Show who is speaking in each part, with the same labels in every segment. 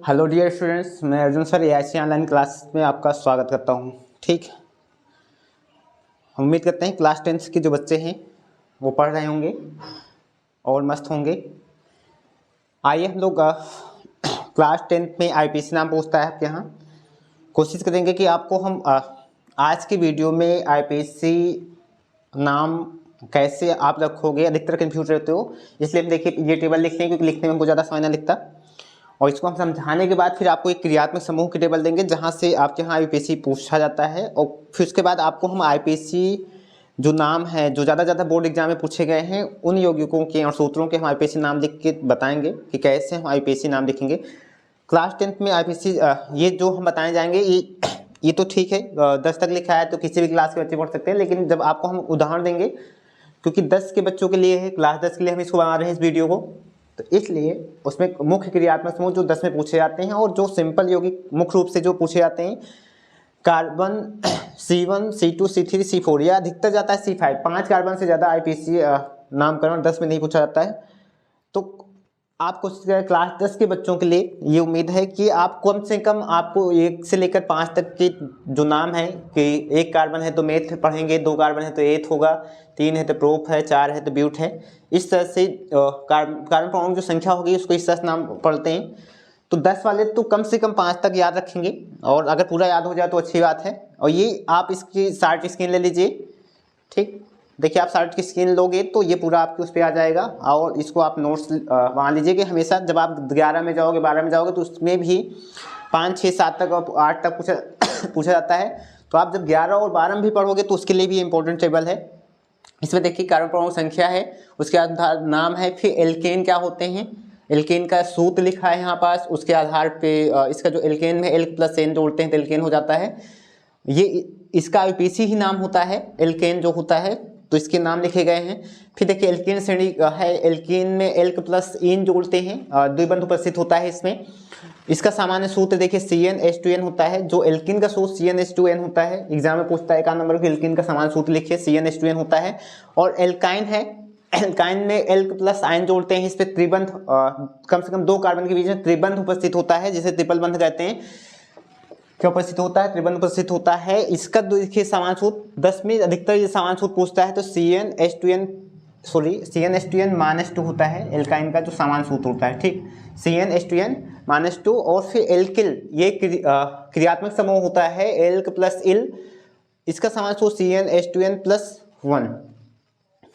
Speaker 1: Hello dear students, मैं Arjun sir AIC online class में आपका स्वागत करता हूं। ठीक, उम्मीद करते हैं क्लास 10 के जो बच्चे हैं वो पढ़ रहे होंगे और मस्त होंगे। आइए हम लोग क्लास 10 में आईपीसी नाम पूछता है आपके यहाँ। कोशिश करेंगे कि आपको हम आज की वीडियो में आईपीसी नाम कैसे आप रखोगे। अधिकतर कन्फ्यूज रहते हो, इसलिए हम देखिए ये टेबल लिखते हैं क्योंकि लिखने में हमको ज़्यादा समय ना लिखता। और इसको हम समझाने के बाद फिर आपको एक क्रियात्मक समूह की टेबल देंगे जहाँ से आपके यहाँ आईपीसी पूछा जाता है। और फिर उसके बाद आपको हम आईपीसी जो नाम है जो ज़्यादा बोर्ड एग्जाम में पूछे गए हैं उन यौगिकों के और सूत्रों के हम आईपीसी नाम लिख के बताएंगे कि कैसे हम आईपीसी नाम लिखेंगे। क्लास 10 में आईपीसी ये जो हम बताए जाएंगे ये तो ठीक है, 10 तक लिखा है तो किसी भी क्लास के बच्चे पढ़ सकते हैं। लेकिन जब आपको हम उदाहरण देंगे, क्योंकि 10 के बच्चों के लिए है, क्लास 10 के लिए हम इसको बना रहे हैं इस वीडियो को, तो इसलिए उसमें मुख्य क्रियात्मक समूह जो 10 में पूछे जाते हैं और जो सिंपल यौगिक मुख्य रूप से जो पूछे जाते हैं carbon C1, C2, C3, C4 या अधिकतर जाता है C5। 5 कार्बन से ज़्यादा आईपीसी नामकरण 10 में नहीं पूछा जाता है। तो आप कोशिश करें क्लास 10 के बच्चों के लिए ये उम्मीद है कि आप कम से कम आपको 1 से लेकर 5 तक के जो नाम है कि 1 कार्बन है तो मेथ पढ़ेंगे, 2 कार्बन है तो एथ होगा, 3 है तो प्रोप है, 4 है तो ब्यूट है। इस तरह से कार्बन परमाणु जो संख्या होगी उसको इस तरह से नाम पढ़ते हैं। तो 10 वाले तो कम से कम 5 तक याद रखेंगे और अगर पूरा याद हो जाए तो अच्छी बात है। और ये आप इसकी शार्ट स्क्रीन ले लीजिए। ठीक, देखिए आप शार्ट की स्क्रीन लोगे तो ये पूरा आपके उस पर आ जाएगा और इसको आप नोट्स वहाँ लीजिए कि हमेशा जब आप 11 में जाओगे 12 में जाओगे तो उसमें भी 5, 6, 7 तक और 8 तक पूछा जाता है। तो आप जब 11 और 12 में भी पढ़ोगे तो उसके लिए भी इम्पोर्टेंट टेबल है। इसमें देखिए कार्बन परमाणु संख्या है, उसके आधार नाम है, फिर एल्केन क्या होते हैं, एल्केन का सूत्र लिखा है यहाँ पास, उसके आधार पे इसका जो एल्केन में एल प्लस एन जोड़ते हैं तो एल्केन हो जाता है। ये इसका आईपीसी ही नाम होता है एल्केन जो होता है, तो इसके नाम लिखे गए हैं। फिर देखिए एल्केन श्रेणी है, एल्केन में एल्क प्लस इन जोड़ते हैं, द्विबंध उपस्थित होता है इसमें। इसका सामान्य सूत्र देखिए CnH2n होता है। जो एल्किन का सूत्र CnH2n होता है, एग्जाम में पूछता है 1 नंबर को एल्किन का सामान्य सूत्र लिखिए, CnH2n होता है। और एल्काइन है, एल्काइन में एल्क प्लस आयन जोड़ते हैं, इस पे त्रिबंध कम से कम 2 कार्बन के बीच में त्रिबंध उपस्थित होता है जिसे ट्रिपल बंध कहते हैं। क्या उपस्थित होता है? त्रिबंध उपस्थित होता है। इसका देखिए समान सूत्र 10 में अधिकतर ये समान सूत्र पूछता है तो CnH2n-2 होता है एल्काइन का जो समान सूत्र होता है। ठीक, CnH2n-2 और फिर एल्किल ये क्रियात्मक समूह होता है एल्क प्लस इल, इसका समान सूत्र CnH2n+1।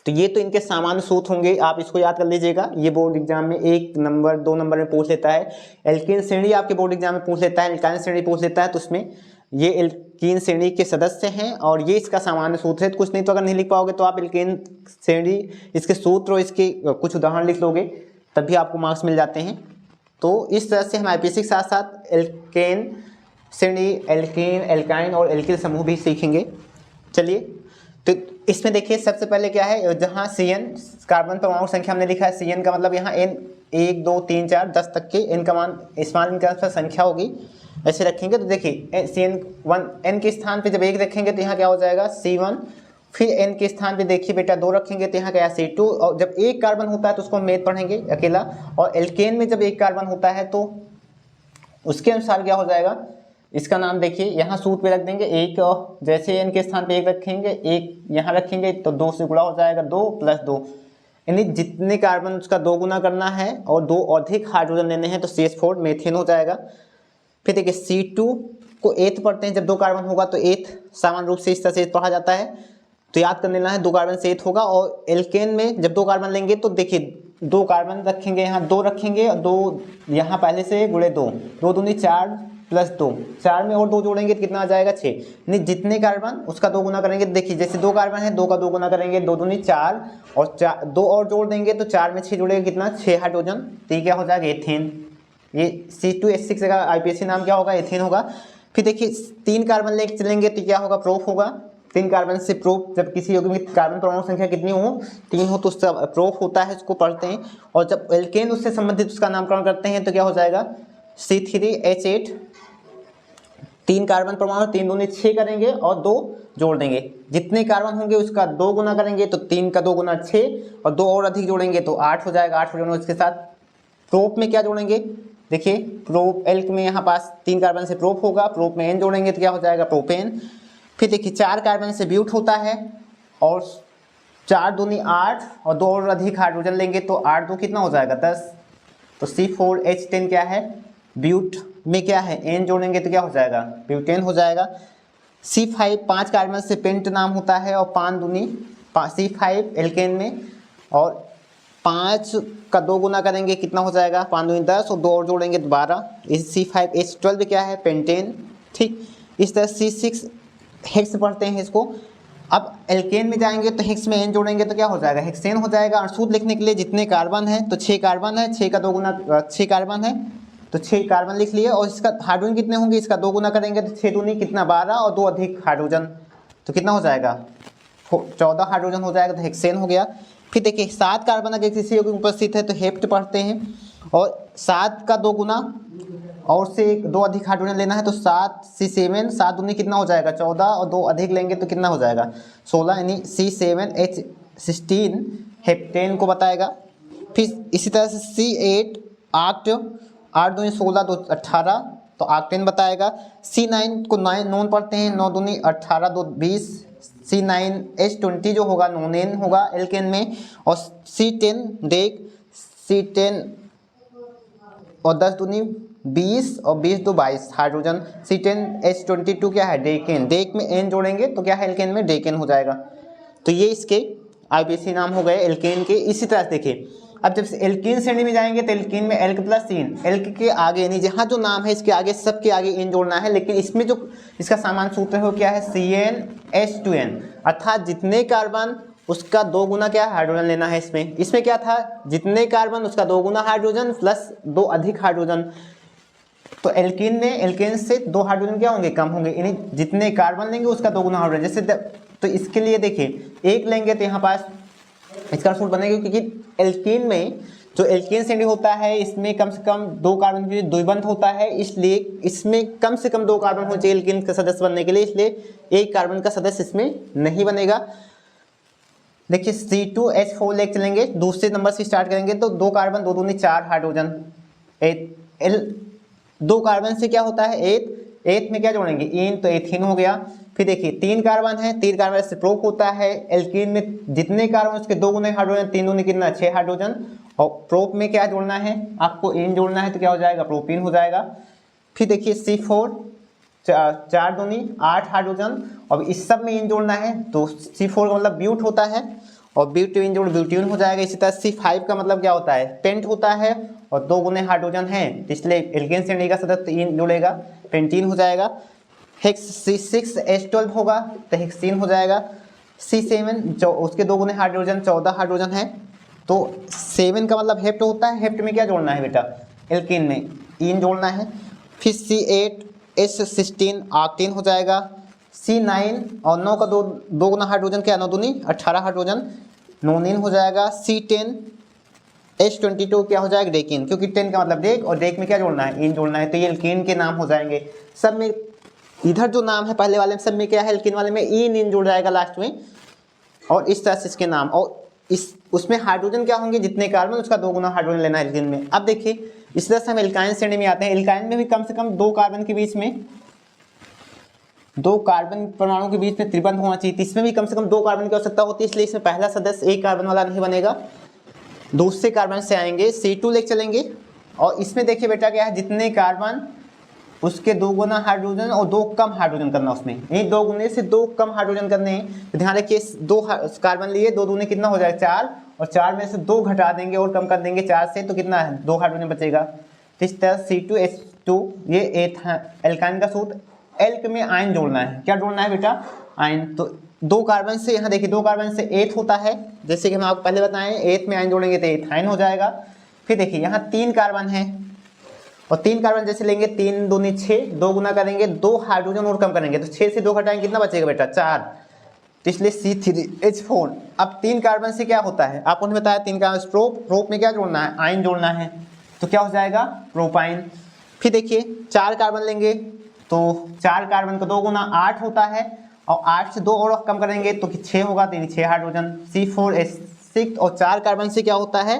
Speaker 1: तो ये तो इनके सामान्य सूत्र होंगे, आप इसको याद कर लीजिएगा। ये बोर्ड एग्जाम में 1 नंबर 2 नंबर में पूछ लेता है। एल्कीन श्रेणी आपके बोर्ड एग्जाम में पूछ लेता है, एल्काइन श्रेणी पूछ लेता है, तो उसमें ये एल्कीन श्रेणी के सदस्य हैं और ये इसका सामान्य सूत्र है। तो कुछ नहीं तो अगर नहीं लिख पाओगे तो आप एल्कीन श्रेणी इसके सूत्र और इसके कुछ उदाहरण लिख लोगे तब भी आपको मार्क्स मिल जाते हैं। तो इस तरह से हम आईपीसी के साथ साथ एल्केन श्रेणी, एल्कीन, एल्काइन और एल्किल समूह भी सीखेंगे। चलिए, तो इसमें देखिए सबसे पहले क्या है, जहाँ Cn कार्बन परमाणु संख्या हमने लिखा है, Cn का मतलब यहाँ n 1 2 3 4 10 तक के n का मान स्मॉल n का संख्या होगी, ऐसे रखेंगे। तो देखिए Cn1 n के स्थान पे जब 1 रखेंगे तो यहाँ क्या हो जाएगा C1, फिर n के स्थान पे देखिए बेटा 2 रखेंगे तो यहाँ क्या है C2। और जब 1 कार्बन होता है तो उसको हम मेथ पढ़ेंगे अकेला, और एल्केन में जब 1 कार्बन होता है तो उसके अनुसार क्या हो जाएगा, इसका नाम देखिए यहाँ सूत्र पे रख देंगे। एक जैसे n के स्थान पे 1 रखेंगे, 1 यहाँ रखेंगे तो 2 से गुणा हो जाएगा, 2 + 2, यानी जितने कार्बन उसका 2 गुना करना है और 2 अधिक हाइड्रोजन लेने हैं तो CH4 मेथेन हो जाएगा। फिर देखिए C2 को एथ पढ़ते हैं, जब 2 कार्बन होगा तो एथ सामान्य रूप से इस तरह से पढ़ा जाता है, तो याद कर लेना है 2 कार्बन से एथ होगा। और एल्केन में जब 2 कार्बन लेंगे तो देखिए 2 कार्बन रखेंगे, यहाँ 2 रखेंगे और 2 यहाँ पहले से गुणे 2, 2 दूनी 4 + 2, 4 में और 2 जोड़ेंगे तो कितना आ जाएगा 6, यानी जितने कार्बन उसका 2 गुना करेंगे। देखिए जैसे 2 कार्बन है 2 का 2 गुना करेंगे, 2 दूनी 4 और 2 और जोड़ देंगे तो 4 में 6 जोड़ेंगे कितना 6 हाइड्रोजन, तो ये क्या हो जाएगा एथेन। ये C2H6 का आईपीसी नाम क्या होगा, एथेन होगा। फिर देखिए 3 कार्बन लेके चलेंगे तो क्या होगा, प्रोप होगा। 3 कार्बन से प्रोप, जब किसी यौगिक में कार्बन परमाणु संख्या कितनी हो 3 हो तो उसका प्रोप होता है, उसको पढ़ते हैं। और जब एल्केन उससे संबंधित उसका नामकरण करते हैं तो क्या हो जाएगा C3H8, 3 कार्बन परमाणु, 3 दूनी 6 करेंगे और 2 जोड़ देंगे, जितने कार्बन होंगे उसका 2 गुना करेंगे तो 3 का 2 गुना 6 और 2 और अधिक जोड़ेंगे तो 8 हो जाएगा। 8 हो जाएगा, इसके साथ प्रोप में क्या जोड़ेंगे देखिए प्रोप एल्क में यहाँ पास 3 कार्बन से प्रोप होगा, प्रोप में एन जोड़ेंगे तो क्या हो जाएगा प्रोपेन। फिर देखिए 4 कार्बन से ब्यूट होता है और 4 दूनी 8 और 2 और अधिक हाइड्रोजन लेंगे तो 8 2 कितना हो जाएगा 10। तो C4H10 क्या है, ब्यूट में क्या है एन जोड़ेंगे तो क्या हो जाएगा ब्यूटेन हो जाएगा। C5 5 कार्बन से पेंट नाम होता है और 5 दूनी C5 एल्केन में, और 5 का 2 गुना करेंगे कितना हो जाएगा 5 दूनी 10 और 2 और जोड़ेंगे तो 12। इस C5H12 क्या है पेंटेन। ठीक इस तरह C6 हेक्स पढ़ते हैं इसको। अब एल्केन में जाएंगे तो हेक्स में एन जोड़ेंगे तो क्या हो जाएगा हेक्सेन हो जाएगा। और सूत्र लिखने के लिए जितने कार्बन है तो 6 कार्बन है, 6 का 2 गुना 6 कार्बन है तो 6 कार्बन लिख लिए, और इसका हाइड्रोजन कितने होंगे इसका 2 गुना करेंगे तो 6 दूनी कितना 12 और 2 अधिक हाइड्रोजन तो कितना हो जाएगा 14 हाइड्रोजन हो जाएगा, तो हेक्सेन हो गया। फिर देखिए 7 कार्बन अगर किसी के उपस्थित है तो हेप्ट पढ़ते हैं, और 7 का 2 गुना और से 2 अधिक हाइड्रोजन लेना है तो 7C7 7 दूनी कितना हो जाएगा 14 और 2 अधिक लेंगे तो कितना हो जाएगा 16, यानी C7H16 हेप्टेन को बताएगा। फिर इसी तरह से C8 8 दूनी 16 2 18 तो ऑक्टेन बताएगा। C9 को 9 नॉन पढ़ते हैं, 9 दूनी 18 2 20, C9H20 जो होगा नोनेन होगा एल्केन में, और C10 डेक C10 और 10 दूनी 20 और 20 2 22 हाइड्रोजन। C10H22 क्या है डेकेन, डेक में एन जोड़ेंगे तो क्या है एल्केन में डेकेन हो जाएगा। तो ये इसके IUPAC नाम हो गए एल्केन के। इसी तरह से देखिए अब जब से एल्कीन श्रेणी में जाएंगे तो एल्कीन में एल्क प्लस इन, एल्क के आगे यानी जहाँ जो नाम है इसके आगे सबके आगे इन जोड़ना है, लेकिन इसमें जो इसका सामान्य सूत्र है वो क्या है CnH2n, अर्थात जितने कार्बन उसका 2 गुना क्या हाइड्रोजन लेना है। इसमें क्या था जितने कार्बन उसका 2 गुना हाइड्रोजन प्लस 2 अधिक हाइड्रोजन। तो एल्कीन में एल्केन से 2 हाइड्रोजन क्या होंगे कम होंगे, यानी जितने कार्बन लेंगे उसका 2 गुना हाइड्रोजन। जैसे तो इसके लिए देखिए एक लेंगे तो यहाँ पास इसका सूत्र बनेगा, क्योंकि एल्कीन में जो एल्कीन श्रेणी होता है इसमें कम से कम 2 कार्बन के द्विबंध होता है, इसलिए इसमें कम से कम 2 कार्बन होने चाहिए एल्कीन का सदस्य बनने के लिए, इसलिए एक कार्बन का सदस्य इसमें नहीं बनेगा। देखिए C2H4 लेके चलेंगे, दूसरे नंबर से स्टार्ट करेंगे तो 2 कार्बन 2 दूनी 4 हाइड्रोजन। 2 कार्बन से क्या होता है एथ में क्या जोड़ेंगे इन, तो एथीन हो गया। फिर देखिए 3 कार्बन है, 3 कार्बन से प्रोप होता है, एल्कीन में जितने कार्बन उसके 2 गुने हाइड्रोजन, 3 दूनी कितना 6 हाइड्रोजन, और प्रोप में क्या जोड़ना है आपको इन जोड़ना है तो क्या हो जाएगा प्रोपीन हो जाएगा। फिर देखिए C4 4 दूनी 8 हाइड्रोजन, और इस सब में इन जोड़ना है तो C4 का मतलब ब्यूट होता है और ब्यूटीन जोड़ ब्यूटीन हो जाएगा। इसी तरह C5 का मतलब क्या होता है पेंट होता है और 2 गुने हाइड्रोजन है, इसलिए एल्केन श्रेणी का सदस्य इन जोड़ेगा पेंटीन हो जाएगा। हेक्स C6H12 होगा तो हेक्सीन हो जाएगा। C7 जो उसके 2 गुने हाइड्रोजन 14 हाइड्रोजन है, तो 7 का मतलब हेप्ट होता है, हेप्ट में क्या जोड़ना है बेटा एल्कीन में इन जोड़ना है। फिर C8H16 ऑक्टेन हो जाएगा। C9 और 9 का 2 गुना हाइड्रोजन क्या 9 दूनी 18 हाइड्रोजन नोनिन हो जाएगा। C10H22 क्या हो जाएगा डेकिन, क्योंकि 10 का मतलब डेक और डेक में क्या जोड़ना है इन जोड़ना है, तो ये एल्कीन के नाम हो जाएंगे। सब में इधर जो नाम है पहले वाले में सब में क्या है एल्कीन वाले में इन जोड़ जाएगा लास्ट में, और इस तरह से इसके नाम। और इस उसमें हाइड्रोजन क्या होंगे जितने कार्बन उसका 2 गुना हाइड्रोजन लेना है एल्कीन में। अब देखिए इस तरह से हम एल्काइन श्रेणी में आते हैं। एल्काइन में भी कम से कम 2 कार्बन के बीच में 2 कार्बन परमाणु के बीच में त्रिबंध होना चाहिए, इसमें भी कम से कम 2 कार्बन की आवश्यकता होती है, इसलिए इसमें पहला सदस्य 1 कार्बन वाला नहीं बनेगा। दूसरे कार्बन से आएंगे C2 लेके चलेंगे, और इसमें देखिए बेटा क्या है जितने कार्बन उसके 2 गुना हाइड्रोजन और 2 कम हाइड्रोजन करना, उसमें ये 2 गुने से 2 कम हाइड्रोजन करने हैं। तो ध्यान रखिए 2 कार्बन लिए 2 दूने कितना हो जाएगा 4, और 4 में से 2 घटा देंगे और कम कर देंगे 4 से तो कितना है 2 हाइड्रोजन बचेगा। इस तरह C2H2 ये एल्काइन का सूत्र। एल्क में आयन जोड़ना है, क्या जोड़ना है बेटा आयन, तो 2 कार्बन से यहाँ देखिए 2 कार्बन से एथ होता है, जैसे कि हम आपको पहले बताएं एथ में आयन जोड़ेंगे तो एथाइन हो जाएगा। फिर देखिए यहाँ 3 कार्बन है और 3 कार्बन जैसे लेंगे 3 दूनी 6, 2 गुना करेंगे 2 हाइड्रोजन और कम करेंगे तो 6 से 2 घटाएंगे कितना बचेगा बेटा 4, तो इसलिए C3H4। अब 3 कार्बन से क्या होता है आपको नहीं बताया, 3 कार्बन प्रोप में क्या जोड़ना है आयन जोड़ना है, तो क्या हो जाएगा प्रोपाइन। फिर देखिए 4 कार्बन लेंगे तो 4 कार्बन का 2 गुना 8 होता है, और 8 से 2 और कम करेंगे तो 6 होगा, तो 6 हाइड्रोजन। C4H6 और 4 कार्बन से क्या होता है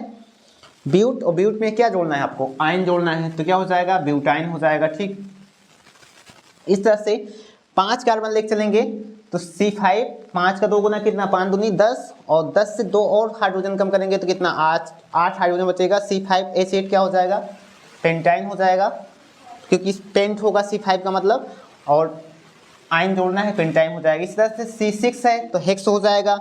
Speaker 1: ब्यूट, और ब्यूट में क्या जोड़ना है आपको, आयन जोड़ना है, तो क्या हो जाएगा, ब्यूटाइन हो जाएगा। ठीक, इस तरह से 5 कार्बन लेके चलेंगे तो C5, 5 का 2 गुना कितना, 5 दूनी 10, और 10 से 2 और हाइड्रोजन कम करेंगे तो कितना, 8 हाइड्रोजन बचेगा। C5H8 क्या हो जाएगा, पेंटाइन हो जाएगा, क्योंकि पेंट होगा C5 का मतलब, और आयन जोड़ना है, पेंटाइन हो जाएगा। इस तरह से C6 है तो हेक्स हो जाएगा।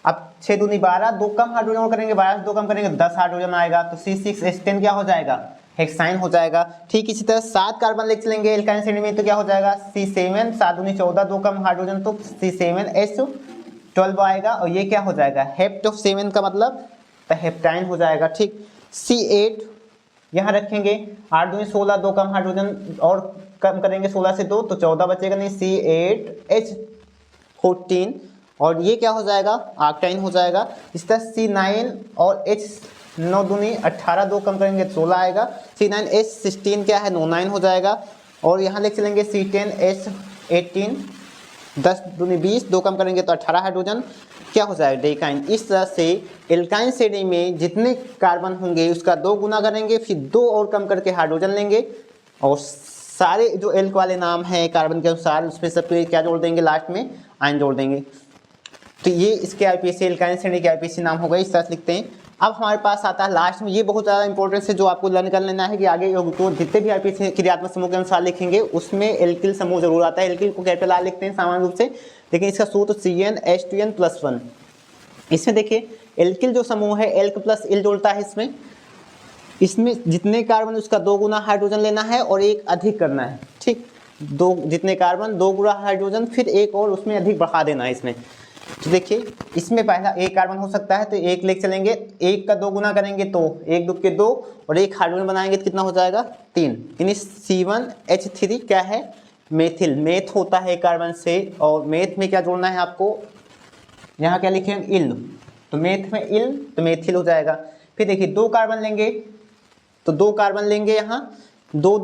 Speaker 1: अब 6 दूनी 12, 2 कम हाइड्रोजन करेंगे, 12 से 2 कम करेंगे 10 हाइड्रोजन आएगा, तो C6H10 क्या हो जाएगा, हेक्साइन हो जाएगा। ठीक इसी तरह 7 कार्बन लेके चलेंगे एल्काइन श्रेणी में तो क्या हो जाएगा, C7, 7 दूनी 14, 2 कम हाइड्रोजन तो C7H12 आएगा, और ये क्या हो जाएगा, हेप्टो7 का मतलब तो हेप्टाइन हो जाएगा। ठीक, C8 यहाँ रखेंगे, 8 दूनी 16, 2 कम हाइड्रोजन और कम करेंगे 16 से 2 तो 14 बचेगा नहीं, C8H14, और ये क्या हो जाएगा, आर्कटाइन हो जाएगा। इस तरह C9 और H9 दूनी 18, 2 कम करेंगे 16 आएगा, C9H16 क्या है, नोनाइन हो जाएगा। और यहाँ लेके चलेंगे C10H18, 10 दूनी 20, 2 कम करेंगे तो 18 हाइड्रोजन क्या हो जाएगा, डेकाइन। इस तरह से एल्काइन श्रेणी में जितने कार्बन होंगे उसका 2 गुना करेंगे, फिर 2 और कम करके हाइड्रोजन लेंगे, और सारे जो एल्क वाले नाम हैं कार्बन के अनुसार उसमें सब क्या जोड़ देंगे, लास्ट में आयन जोड़ देंगे। तो ये इसके आईपीसी एल्काइन श्रेणी के आईपीसी नाम हो गए, इस तरह से लिखते हैं। अब हमारे पास आता है लास्ट में, ये बहुत ज़्यादा इंपॉर्टेंस है जो आपको लर्न कर लेना है कि आगे तो जितने भी आईपीसी क्रियात्मक समूह के अनुसार लिखेंगे उसमें एल्किल समूह जरूर आता है। एल्किल को कैपिटल आर लिखते हैं सामान्य रूप से, लेकिन इसका सूत्र CnH2n+1। इसमें देखिए एल्किल जो समूह है एल्क प्लस इल जोड़ता है, इसमें जितने कार्बन उसका 2 गुना हाइड्रोजन लेना है और एक अधिक करना है। ठीक, जितने कार्बन 2 गुना हाइड्रोजन फिर एक और उसमें अधिक बढ़ा देना है इसमें। तो देखिए इसमें पहला एक कार्बन हो सकता है तो एक लेके चलेंगे, एक का 2 गुना करेंगे तो 1 2 के 2, और एक हाइड्रोजन बनाएंगे तो कितना हो जाएगा, 3। यानी C1H3 क्या है, मेथिल, मेथ होता है कार्बन से, और मेथ में क्या जोड़ना है आपको, यहाँ क्या लिखे हैं, इल, तो मेथ में इल तो मेथिल हो जाएगा। फिर देखिए 2 कार्बन लेंगे तो 2 कार्बन लेंगे, यहाँ 2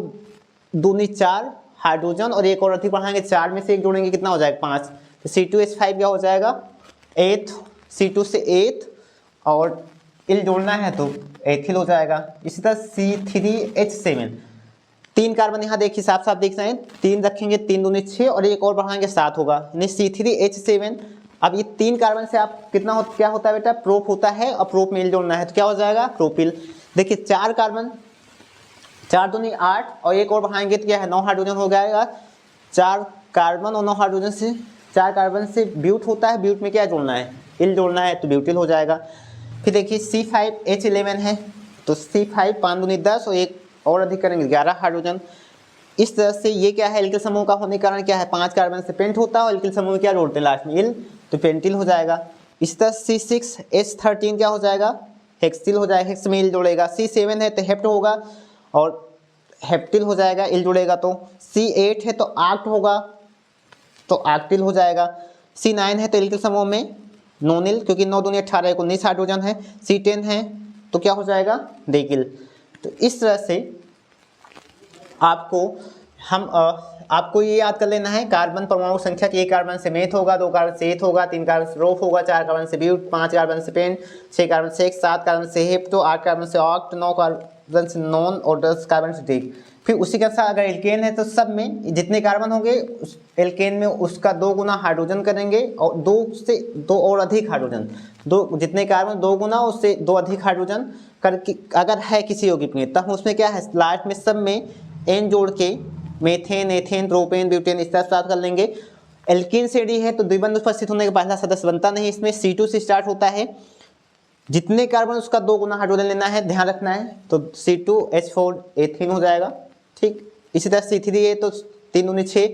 Speaker 1: दूनी 4 हाइड्रोजन और एक और अधिक बढ़ाएंगे, 4 में से एक जोड़ेंगे कितना हो जाएगा, 5, तो C2H5 क्या हो जाएगा, 8, C2 से 8, और इल जोड़ना है तो एथिल हो जाएगा। इसी तरह C3H7, 3 कार्बन यहाँ देखिए साफ साफ देख रहे हैं, 3 रखेंगे, 3 दूनी 6 और एक और बढ़ाएंगे 7 होगा, यानी C3H7। अब ये 3 कार्बन से आप कितना क्या होता है बेटा, प्रोप होता है, और प्रोप में इल जोड़ना है तो क्या हो जाएगा, प्रोपिल। देखिए 4 कार्बन, 4 दूनी 8 और एक और बढ़ाएंगे तो क्या है, 9 हाइड्रोजन हो जाएगा। 4 कार्बन और 9 हाइड्रोजन से 4 कार्बन से ब्यूट होता है, ब्यूट में क्या जोड़ना है, इल जोड़ना है तो ब्यूटिल हो जाएगा। फिर देखिए C5H11 है तो C5 5 दूनी 10 और एक और अधिक करेंगे 11 हाइड्रोजन। इस तरह से ये क्या है, एल्किल समूह का होने के कारण क्या है, 5 कार्बन से पेंट होता है और एल्किल समूह में क्या जोड़ते हैं लास्ट में, इल, तो पेंटिल हो जाएगा। इस तरह C6H13 क्या हो जाएगा, हेक्सिल हो जाएगा, हेक्स में इल जोड़ेगा। C7 है तो हेप्ट होगा और हेप्टिल हो जाएगा, इल जुड़ेगा तो। C8 है तो आक्ट होगा तो आक्टिल हो जाएगा। C9 है तो एल्किल समूह में नोनिल, क्योंकि 9 दूनी 18 19 हाइड्रोजन है। C10 है तो क्या हो जाएगा, डेकिल। तो इस तरह से आपको ये याद कर लेना है, कार्बन परमाणु संख्या की, 1 कार्बन से मेथ होगा, 2 कार्बन से एथ होगा, 3 कार्बन से रोफ होगा, 4 कार्बन से ब्यूट, 5 कार्बन से पेंट, 6 कार्बन से एक्स, 7 कार्बन से हेप्टो, 8 कार्बन से ऑक्ट, 9 कार्बन से नॉन और 10 कार्बन से डेक। फिर उसी के अनुसार अगर एल्केन है तो सब में जितने कार्बन होंगे उस एल्केन में उसका 2 गुना हाइड्रोजन करेंगे और 2 से 2 और अधिक हाइड्रोजन, जितने कार्बन 2 गुना उससे 2 अधिक हाइड्रोजन करके अगर है किसी यौगिक में, तब उसमें क्या है, लास्ट में सब में एन जोड़ के मेथेन, एथेन, प्रोपेन, ब्यूटेन इस तरह स्टार्ट कर लेंगे। एल्कीन श्रेणी है तो द्विबंध उपस्थित होने का पहला सदस्य बनता नहीं, इसमें C2 से स्टार्ट होता है। जितने कार्बन उसका 2 गुना हाइड्रोजन लेना है, ध्यान रखना है, तो C2H4 एथीन हो जाएगा। ठीक, इसी तरह C3 है तो 3 दूनी 6,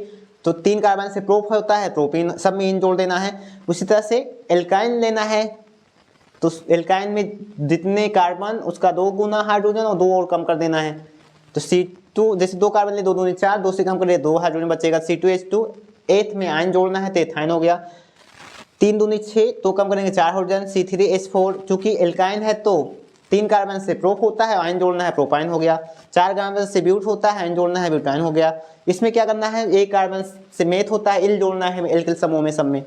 Speaker 1: तो 3 कार्बन से प्रोप होता है, प्रोपीन सब में इन जोड़ देना है। उसी तरह से एल्काइन लेना है तो एल्काइन में जितने कार्बन उसका 2 गुना हाइड्रोजन और 2 और कम कर देना है। तो C2 जैसे 2 कार्बन ले 2 दूनी 4, 2 से कम कर ले 2 हाइड्रोजन बचेगा। C2H2 एथ में आयन जोड़ना है तो एथाइन हो गया। 3 दूनी 6, तो कम करेंगे 4 हाइड्रोजन। C3H4 चूंकि एल्काइन है तो 3 कार्बन से प्रोप होता है, आयन जोड़ना है, प्रोपाइन हो गया। 4 कार्बन से ब्यूट होता है, आयन जोड़ना है, ब्यूटाइन हो गया। इसमें क्या करना है, 1 कार्बन से मेथ होता है, इल जोड़ना है एल्किल समूह में सब में,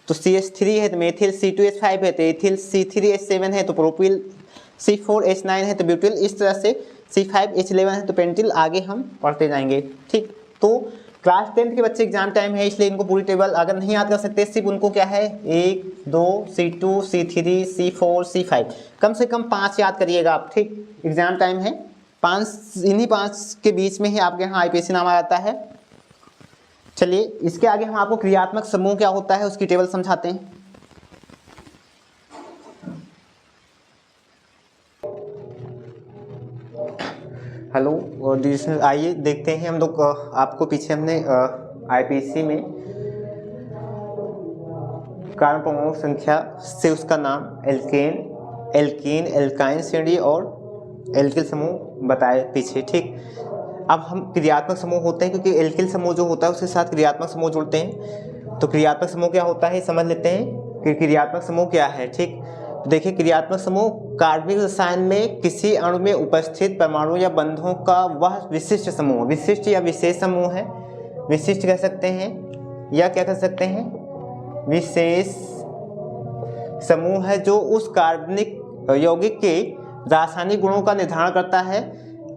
Speaker 1: तो CH3 है तो मेथिल, C2H5 है तो एथिल, C3H7 है तो प्रोपिल, C4H9 है तो ब्यूटिल, इस तरह से C5H11 है तो पेंटिल, आगे हम पढ़ते जाएंगे। ठीक, तो क्लास 10 के बच्चे एग्जाम टाइम है इसलिए इनको पूरी टेबल अगर नहीं याद कर सकते, सिर्फ उनको क्या है 1, 2, C2, C3, C4, C5 कम से कम 5 याद करिएगा आप। ठीक, एग्जाम टाइम है 5, इन्हीं 5 के बीच में ही आपके यहाँ IPSC नाम आ जाता है। चलिए इसके आगे हम आपको क्रियात्मक समूह क्या होता है उसकी टेबल समझाते हैं। हेलो डिविजनल, आइए देखते हैं हम लोग। आपको पीछे हमने IPSC में कार्बन परमाणु संख्या से उसका नाम एल्केन, एल्कीन, एल्काइन श्रेणी और एल्किल समूह बताए पीछे। ठीक, अब हम क्रियात्मक समूह होते हैं क्योंकि एल्किल समूह जो होता है उसके साथ क्रियात्मक समूह जुड़ते हैं। तो क्रियात्मक समूह क्या होता है समझ लेते हैं कि क्रियात्मक समूह क्या है। ठीक, तो देखिए क्रियात्मक समूह कार्बनिक रसायन में किसी अणु में उपस्थित परमाणु या बंधों का वह विशिष्ट समूह, विशिष्ट या विशेष समूह है, विशिष्ट कह सकते हैं या क्या कह सकते हैं विशेष समूह है, जो उस कार्बनिक यौगिक के रासायनिक गुणों का निर्धारण करता है,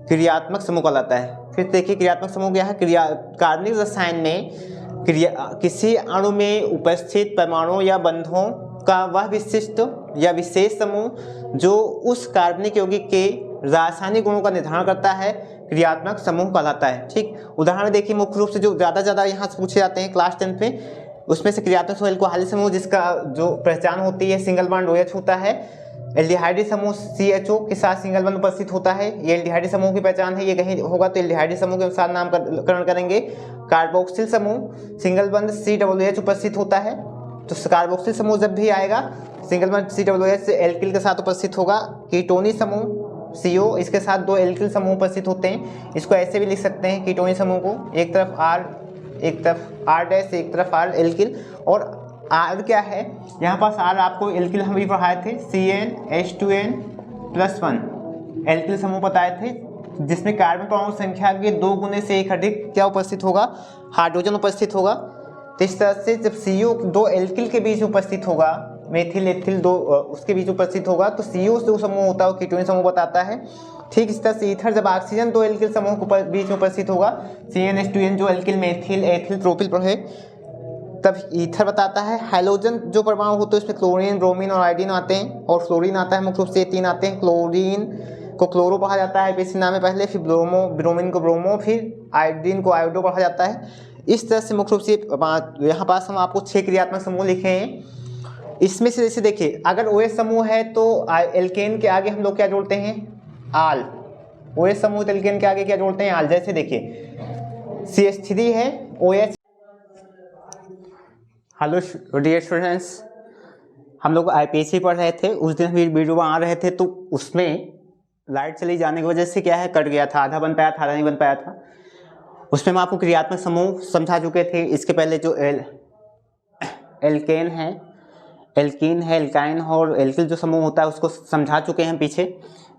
Speaker 1: क्रियात्मक समूह कहलाता है। फिर देखिए क्रियात्मक समूह क्या है, कार्बनिक रसायन में किसी अणु में उपस्थित परमाणु या बंधों का वह विशिष्ट या विशेष समूह जो उस कार्बनिक यौगिक के रासायनिक गुणों का निर्धारण करता है, क्रियात्मक समूह कहलाता है। ठीक, उदाहरण देखिए मुख्य रूप से जो ज़्यादा यहाँ से पूछे जाते हैं क्लास 10 में, उसमें से क्रियात्मक समूह एल्कोहलिक समूह जिसका जो पहचान होती है सिंगल बॉन्ड OH होता है, एल्डिहाइड समूह CHO के साथ सिंगल बॉन्ड उपस्थित होता है, ये एल्डिहाइड समूह की पहचान है, ये कहीं होगा तो एल्डिहाइड समूह के अनुसार नामकरण करेंगे। कार्बोक्सिल समूह सिंगल बॉन्ड COOH उपस्थित होता है, तो कार्बोक्सिल समूह जब भी आएगा सिंगल बॉन्ड COOH एल्किल के साथ उपस्थित होगा। कीटोनी समूह CO, इसके साथ 2 एल्किल समूह उपस्थित होते हैं, इसको ऐसे भी लिख सकते हैं कीटोनी समूह को, एक तरफ R, एक तरफ R', एक तरफ R एल्किल। और R क्या है, यहाँ पास R आपको एल्किल हम भी पढ़ाए थे, CnH2n+1 एल्किल समूह बताए थे, जिसमें कार्बन परमाणु संख्या के 2 गुने से एक अधिक क्या उपस्थित होगा, हाइड्रोजन उपस्थित होगा। तो इस तरह से जब CO 2 एल्किल के बीच उपस्थित होगा, मेथिल एथिल 2 उसके बीच उपस्थित होगा, तो CO जो समूह होता है वो कीटोनी समूह बताता है। ठीक इस तरह से ईथर जब ऑक्सीजन 2 एल्किल समूह के बीच में उपस्थित होगा, CnH2n जो एल्किल मेथिल एथिल प्रोपिल पढ़े, तब ईथर बताता है। हाइड्रोजन जो परमाणु होते हैं उसमें क्लोरीन, ब्रोमीन और आयोडीन आते हैं, और फ्लोरीन आता है, मुख्य रूप से ये 3 आते हैं। क्लोरीन को क्लोरो पढ़ा जाता है IPSC नाम में पहले, फिर ब्रोमीन को ब्रोमो, फिर आयोडीन को आयोडो पढ़ा जाता है। इस तरह से मुख्य रूप से यहाँ पास हम आपको 6 क्रियात्मक समूह लिखे हैं। इसमें से जैसे देखिए अगर OH समूह है तो एल्केन के आगे हम लोग क्या जोड़ते हैं, आल। OH समूह एल्केन के आगे क्या जोड़ते हैं, आल। जैसे देखिए CH3 है OH। हेलो डियर स्टूडेंट्स, हम लोग IPSC पढ़ रहे थे, उस दिन भी वीडियो आ रहे थे तो उसमें लाइट चली जाने की वजह से क्या है कट गया था, आधा बन पाया था आधा नहीं बन पाया था। उसमें हम आपको क्रियात्मक समूह समझा चुके थे। इसके पहले जो एल्केन है, एल्कीन है, एल्काइन और एल्किल जो समूह होता है उसको समझा चुके हैं पीछे।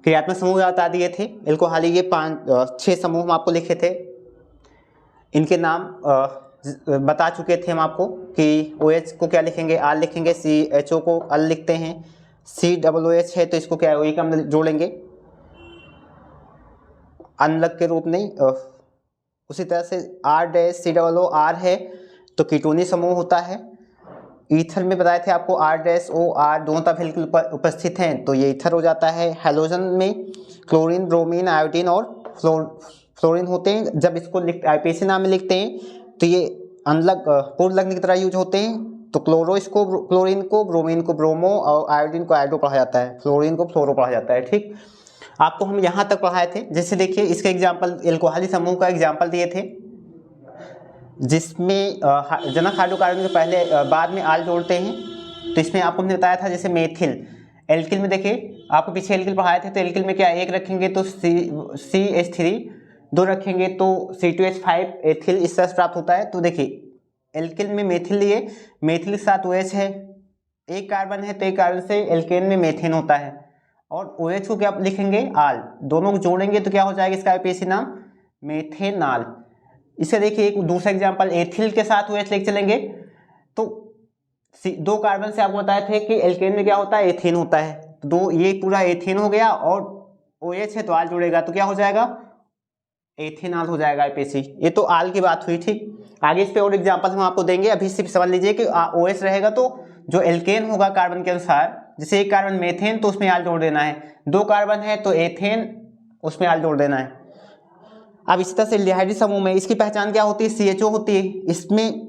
Speaker 1: क्रियात्मक समूह बता दिए थे। एल्कोहलिक ये 6 समूह हम आपको लिखे थे, इनके नाम बता चुके थे हम आपको कि OH को क्या लिखेंगे, आल लिखेंगे, CHO को अल लिखते हैं, COOH है तो इसको क्या OE का हम जोड़ेंगे अनलग के रूप नहीं। उसी तरह से R', है तो कीटोनी समूह होता है। ईथर में बताए थे आपको R', दोनों तरफ बिल्कुल उपस्थित हैं तो ये ईथर हो जाता है। हैलोजन में क्लोरीन, ब्रोमीन, आयोडीन और फ्लोरीन होते हैं। जब इसको IPSC नाम में लिखते हैं तो ये अनलग पूर्वलग्न की तरह यूज होते हैं। तो क्लोरीन को ब्रोमीन को ब्रोमो और आयोडीन को आयोडो पढ़ा जाता है, फ्लोरीन को फ्लोरो पढ़ा जाता है। ठीक, आपको हम यहाँ तक पढ़ाए थे। जैसे देखिए इसका एग्जाम्पल एल्कोहलिक समूह का एग्जाम्पल दिए थे, जिसमें जनक हाइड्रोकार्बन के पहले बाद में आल जोड़ते हैं। तो इसमें आपको हमने बताया था जैसे मेथिल, एल्किल में देखिए आपको पीछे एल्किल पढ़ाए थे, तो एल्किल में क्या 1 रखेंगे तो CH3, 2 रखेंगे तो C2H5 एथिल इस तरह से प्राप्त होता है। तो देखिए एल्किल में मेथिल लिए, मेथिल के साथ OH है, एक कार्बन है तो एक कार्बन से एल्केन में मेथेन होता है, और OH को क्या लिखेंगे, आल। दोनों को जोड़ेंगे तो क्या हो जाएगा इसका IPSC नाम, मेथेनाल। इसे देखिए एक दूसरा एग्जांपल, एथिल के साथ OH लेके चलेंगे तो 2 कार्बन से आपको बताए थे कि एल्केन में क्या होता है, एथेन होता है। तो दो, ये पूरा एथेन हो गया और OH है तो आल जुड़ेगा तो क्या हो जाएगा, एथेनॉल हो जाएगा IPC। ये तो आल की बात हुई। ठीक, आगे इस पे और एग्जांपल हम आपको देंगे। अभी सिर्फ समझ लीजिए कि OH रहेगा तो जो एल्केन होगा कार्बन के अनुसार, जैसे एक कार्बन मेथेन तो उसमें आल जोड़ देना है, 2 कार्बन है तो एथेन उसमें आल जोड़ देना है। अब इसी तरह से एल्डिहाइड समूह में इसकी पहचान क्या होती है, CHO होती है। इसमें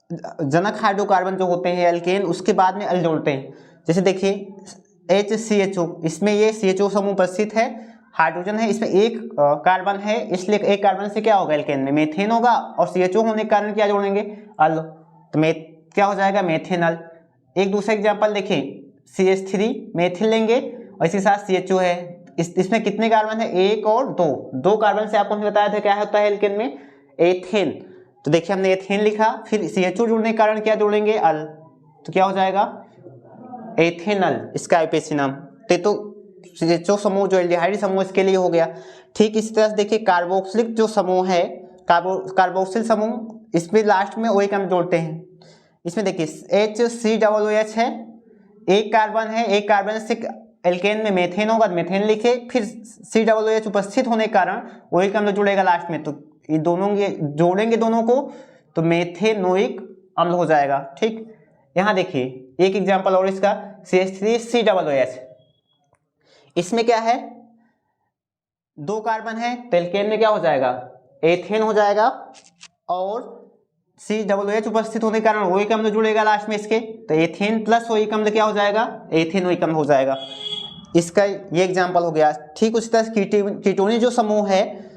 Speaker 1: जनक हाइड्रोकार्बन जो होते हैं एल्केन, उसके बाद में अल जोड़ते हैं। जैसे देखिए HCHO, इसमें ये CHO समूह उपस्थित है, हाइड्रोजन है, इसमें एक कार्बन है, इसलिए एक कार्बन से क्या होगा, एल्केन में मेथेन होगा और CHO होने के कारण क्या जोड़ेंगे, अल, तो क्या हो जाएगा, मेथेनल। एक दूसरा एग्जांपल देखिए, CH3 मेथिल लेंगे और इसके साथ CHO है, इसमें कितने कार्बन है, 1 और 2 कार्बन से आपको बताया था क्या होता है एल्केन में, एथेन। तो देखिए हमने एथेन लिखा, फिर CHO जुड़ने के कारण क्या जोड़ेंगे, अल, तो क्या हो जाएगा, एथेनल, इसका IPC नाम। तो CHO समूह जो एल्डिहाइड समूह इसके लिए हो गया। ठीक इसी तरह से देखिए कार्बोक्सिलिक जो समूह है, कार्बोक्सिल समूह, इसमें लास्ट में OH हम जोड़ते हैं। इसमें देखिए HCOOH है, एक कार्बन है, एक कार्बन से एल्केन में मेथेन होगा, मेथेन लिखे, फिर COOH उपस्थित होने के कारण OH अम्ल जुड़ेगा लास्ट में, तो ये दोनों जोड़ेंगे दोनों को तो मेथेनोइक अम्ल हो जाएगा। ठीक, यहाँ देखिए एक एग्जांपल और इसका, CH3COOH, इसमें क्या है, 2 कार्बन है तो एल्केन में क्या हो जाएगा, एथेन हो जाएगा और COOH उपस्थित होने के कारण OH अम्ल जुड़ेगा लास्ट में इसके, तो एथेन प्लस OH अम्ल क्या हो जाएगा, एथेनोइक अम्ल हो जाएगा। इसका ये एग्जांपल हो गया। ठीक उसी तरह कीटोनी जो समूह है,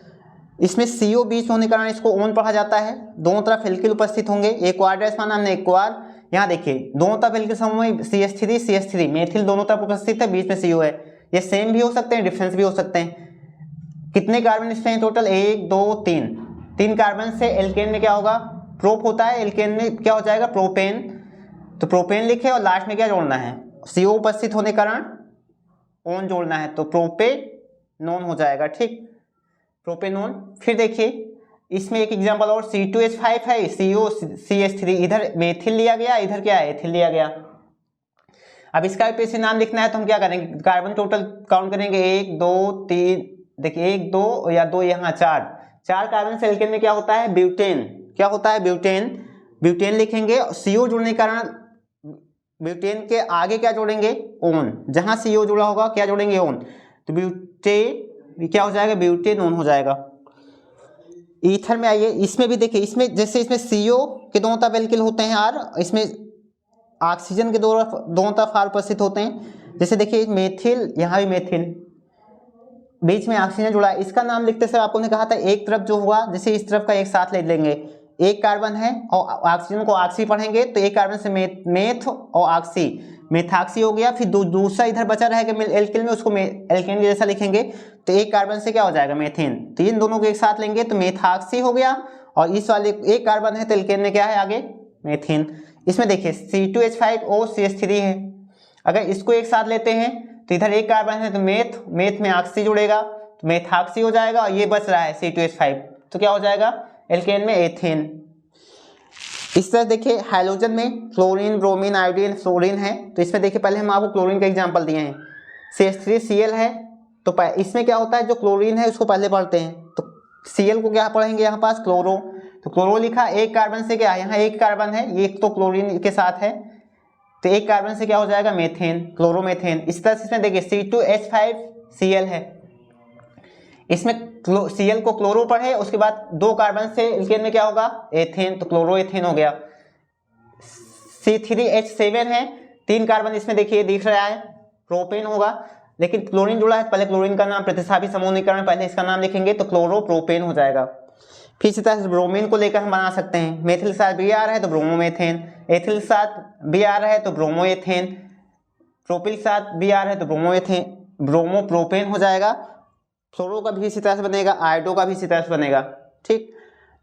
Speaker 1: इसमें CO बीच होने के कारण इसको ओन पढ़ा जाता है, दोनों तरफ एल्किल उपस्थित होंगे, एक्वाड्रेस माना हमने एक्वार। यहाँ देखिए दोनों तरफ एल्किल समूह में CH3 मेथिल दोनों तरफ उपस्थित है, बीच में CO है। ये सेम भी हो सकते हैं, डिफरेंस भी हो सकते हैं। कितने कार्बन इसमें टोटल, 1 2 3 कार्बन से एल्केन में क्या होगा, प्रोप होता है, एल्केन में क्या हो जाएगा, प्रोपेन, तो प्रोपेन लिखे और लास्ट में क्या जोड़ना है, CO उपस्थित होने के कारण ओन जोड़ना है, तो प्रोपेनोन हो जाएगा। ठीक, प्रोपेनोन। फिर देखिए इसमें एक एग्जांपल और, C2H5 है, COCH3, इधर मेथिल लिया गया, इधर क्या है, एथिल लिया गया। अब इसका IPC नाम लिखना है तो हम क्या करेंगे, कार्बन टोटल काउंट करेंगे, 1 2 3, देखिए 1 2 या 2 यहाँ 4 कार्बन से एल्केन में क्या होता है, ब्यूटेन, क्या होता है, ब्यूटेन लिखेंगे। CO जुड़ने के कारण ब्यूटेन के आगे क्या जोड़ेंगे, ओन, जहां CO जुड़ा होगा क्या जोड़ेंगे, ओन, तो ब्यूटेन क्या हो जाएगा, ब्यूटेनोन हो जाएगा। ईथर में आइए, इसमें भी देखिए, इसमें जैसे इसमें CO के दोनों तरफ एल्किल होते हैं R, इसमें ऑक्सीजन के दोनों तरफ R उपस्थित होते हैं। जैसे देखिए मेथिल, यहाँ भी मेथिल, बीच में ऑक्सीजन जुड़ा है। इसका नाम लिखते समय आपको ने कहा था एक तरफ जो होगा, जैसे इस तरफ का एक साथ ले लेंगे, एक कार्बन है और ऑक्सीजन को ऑक्सी पढ़ेंगे तो एक कार्बन से मेथ और ऑक्सी, मेथॉक्सी हो गया। फिर दूसरा इधर बचा रहेगा एल्किल में, उसको एल्केन के जैसा लिखेंगे, तो एक कार्बन से क्या हो जाएगा, मेथेन, तो इन दोनों को एक साथ लेंगे तो मेथॉक्सी हो गया, और इस वाले एक कार्बन है तो एल्केन में क्या है आगे, मेथेन। इसमें देखिए C2H5 और CH3 है, अगर इसको एक साथ लेते हैं तो इधर एक कार्बन है तो मेथ में ऑक्सी जुड़ेगा तो मेथॉक्सी हो जाएगा, और ये बच रहा है C2H5 तो क्या हो जाएगा, एल्केन में एथेन। इस तरह देखिए हाइड्रोजन में क्लोरीन, ब्रोमीन, आयोडीन, फ्लोरीन है, तो इसमें देखिए पहले हम आपको क्लोरीन का एग्जांपल दिए हैं, CH3Cl है, तो इसमें क्या होता है, जो क्लोरीन है उसको पहले पढ़ते हैं, तो Cl को क्या पढ़ेंगे यहाँ पास, क्लोरो, तो क्लोरो लिखा, एक कार्बन से क्या है, यहाँ एक कार्बन है, ये तो क्लोरीन के साथ है, तो एक कार्बन से क्या हो जाएगा, मेथेन, क्लोरोमेथेन। इस तरह से इसमें देखिए C2H5Cl है, इसमें Cl को क्लोरो पढ़े, उसके बाद 2 कार्बन से एल्केन में क्या होगा, एथेन, तो क्लोरोएथेन हो गया। C3H7 है, 3 कार्बन इसमें देखिए दिख रहा है, प्रोपेन होगा, लेकिन क्लोरीन जुड़ा है, पहले क्लोरीन का नाम प्रतिस्थापी समूहीकरण, पहले इसका नाम लिखेंगे तो क्लोरोप्रोपेन हो जाएगा। फिर इसी तरह से ब्रोमीन को लेकर हम बना सकते हैं, मेथिल के साथ Br है तो ब्रोमोमेथेन, एथिल के साथ Br है तो ब्रोमोएथेन, प्रोपिल के साथ Br है तो ब्रोमोप्रोपेन हो जाएगा। फ्लोरो का भी इसी तरह से बनेगा, आयोडो का भी इसी तरह से बनेगा। ठीक,